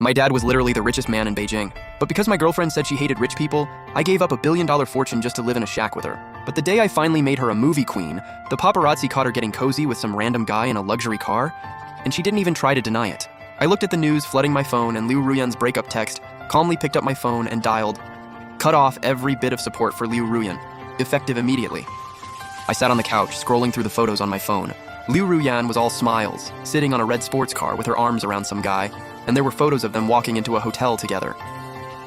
My dad was literally the richest man in Beijing. But because my girlfriend said she hated rich people, I gave up a billion-dollar fortune just to live in a shack with her. But the day I finally made her a movie queen, the paparazzi caught her getting cozy with some random guy in a luxury car, and she didn't even try to deny it. I looked at the news flooding my phone and Liu Ruyan's breakup text, calmly picked up my phone and dialed, cut off every bit of support for Liu Ruyan, effective immediately. I sat on the couch, scrolling through the photos on my phone. Liu Ruyan was all smiles, sitting on a red sports car with her arms around some guy, and there were photos of them walking into a hotel together.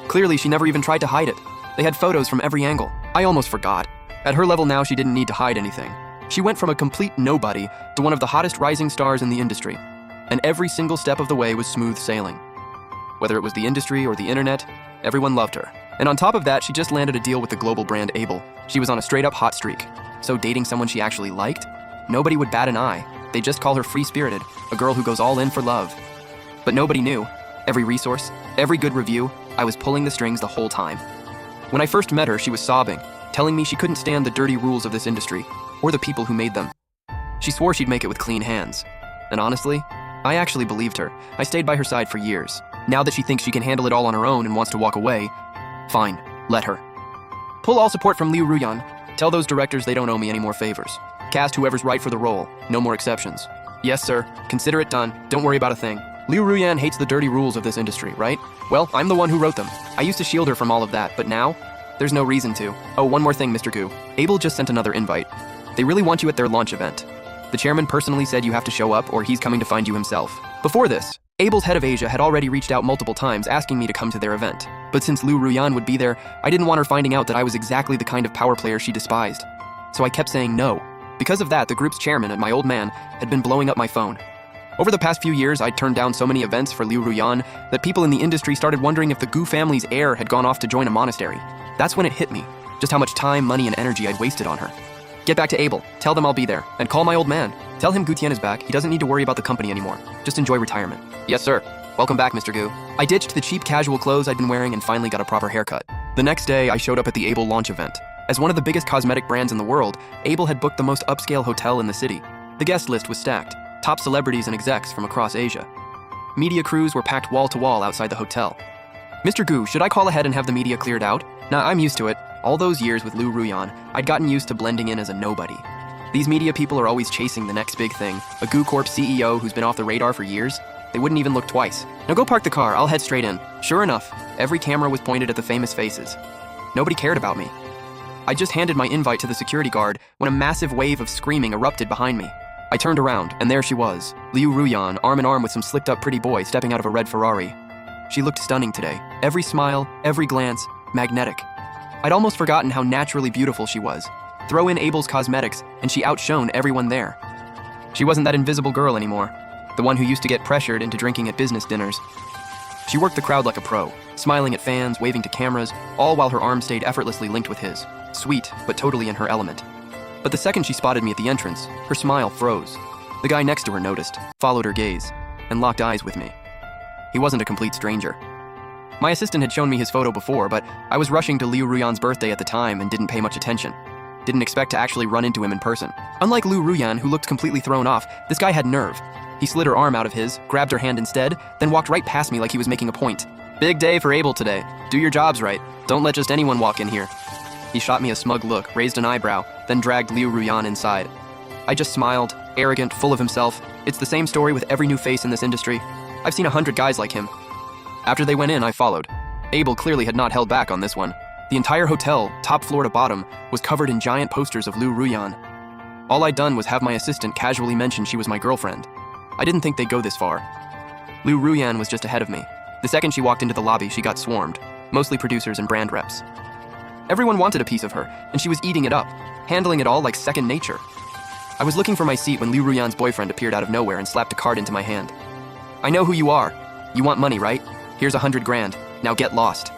Clearly, she never even tried to hide it. They had photos from every angle. I almost forgot. At her level now, she didn't need to hide anything. She went from a complete nobody to one of the hottest rising stars in the industry, and every single step of the way was smooth sailing. Whether it was the industry or the internet, everyone loved her. And on top of that, she just landed a deal with the global brand Able. She was on a straight-up hot streak. So dating someone she actually liked? Nobody would bat an eye. They'd just call her free-spirited, a girl who goes all in for love. But nobody knew. Every resource, every good review, I was pulling the strings the whole time. When I first met her, she was sobbing, telling me she couldn't stand the dirty rules of this industry, or the people who made them. She swore she'd make it with clean hands. And honestly, I actually believed her. I stayed by her side for years. Now that she thinks she can handle it all on her own and wants to walk away, fine, let her. Pull all support from Liu Ruyan. Tell those directors they don't owe me any more favors. Cast whoever's right for the role, no more exceptions. Yes, sir, consider it done. Don't worry about a thing. Liu Ruyan hates the dirty rules of this industry, right? Well, I'm the one who wrote them. I used to shield her from all of that, but now, there's no reason to. Oh, one more thing, Mr. Gu. Able just sent another invite. They really want you at their launch event. The chairman personally said you have to show up or he's coming to find you himself. Before this, Able's head of Asia had already reached out multiple times asking me to come to their event. But since Liu Ruyan would be there, I didn't want her finding out that I was exactly the kind of power player she despised. So I kept saying no. Because of that, the group's chairman and my old man had been blowing up my phone. Over the past few years, I'd turned down so many events for Liu Ruyan that people in the industry started wondering if the Gu family's heir had gone off to join a monastery. That's when it hit me, just how much time, money, and energy I'd wasted on her. Get back to Able, tell them I'll be there, and call my old man. Tell him Gu Tian is back, he doesn't need to worry about the company anymore. Just enjoy retirement. Yes, sir. Welcome back, Mr. Gu. I ditched the cheap casual clothes I'd been wearing and finally got a proper haircut. The next day, I showed up at the Able launch event. As one of the biggest cosmetic brands in the world, Able had booked the most upscale hotel in the city. The guest list was stacked. Top celebrities and execs from across Asia. Media crews were packed wall to wall outside the hotel. Mr. Gu, should I call ahead and have the media cleared out? Nah, I'm used to it. All those years with Liu Ruyan, I'd gotten used to blending in as a nobody. These media people are always chasing the next big thing. A Gu Corp CEO who's been off the radar for years? They wouldn't even look twice. Now go park the car, I'll head straight in. Sure enough, every camera was pointed at the famous faces. Nobody cared about me. I just handed my invite to the security guard when a massive wave of screaming erupted behind me. I turned around, and there she was, Liu Ruyan, arm in arm with some slicked-up pretty boy stepping out of a red Ferrari. She looked stunning today. Every smile, every glance, magnetic. I'd almost forgotten how naturally beautiful she was. Throw in Abel's cosmetics, and she outshone everyone there. She wasn't that invisible girl anymore, the one who used to get pressured into drinking at business dinners. She worked the crowd like a pro, smiling at fans, waving to cameras, all while her arm stayed effortlessly linked with his. Sweet, but totally in her element. But the second she spotted me at the entrance, her smile froze. The guy next to her noticed, followed her gaze, and locked eyes with me. He wasn't a complete stranger. My assistant had shown me his photo before, but I was rushing to Liu Ruyan's birthday at the time and didn't pay much attention. Didn't expect to actually run into him in person. Unlike Liu Ruyan, who looked completely thrown off, this guy had nerve. He slid her arm out of his, grabbed her hand instead, then walked right past me like he was making a point. Big day for Able today. Do your jobs right. Don't let just anyone walk in here. He shot me a smug look, raised an eyebrow, then dragged Liu Ruyan inside. I just smiled, arrogant, full of himself. It's the same story with every new face in this industry. I've seen 100 guys like him. After they went in, I followed. Able clearly had not held back on this one. The entire hotel, top floor to bottom, was covered in giant posters of Liu Ruyan. All I'd done was have my assistant casually mention she was my girlfriend. I didn't think they'd go this far. Liu Ruyan was just ahead of me. The second she walked into the lobby, she got swarmed, mostly producers and brand reps. Everyone wanted a piece of her, and she was eating it up, handling it all like second nature. I was looking for my seat when Liu Ruyan's boyfriend appeared out of nowhere and slapped a card into my hand. I know who you are. You want money, right? Here's 100 grand. Now get lost.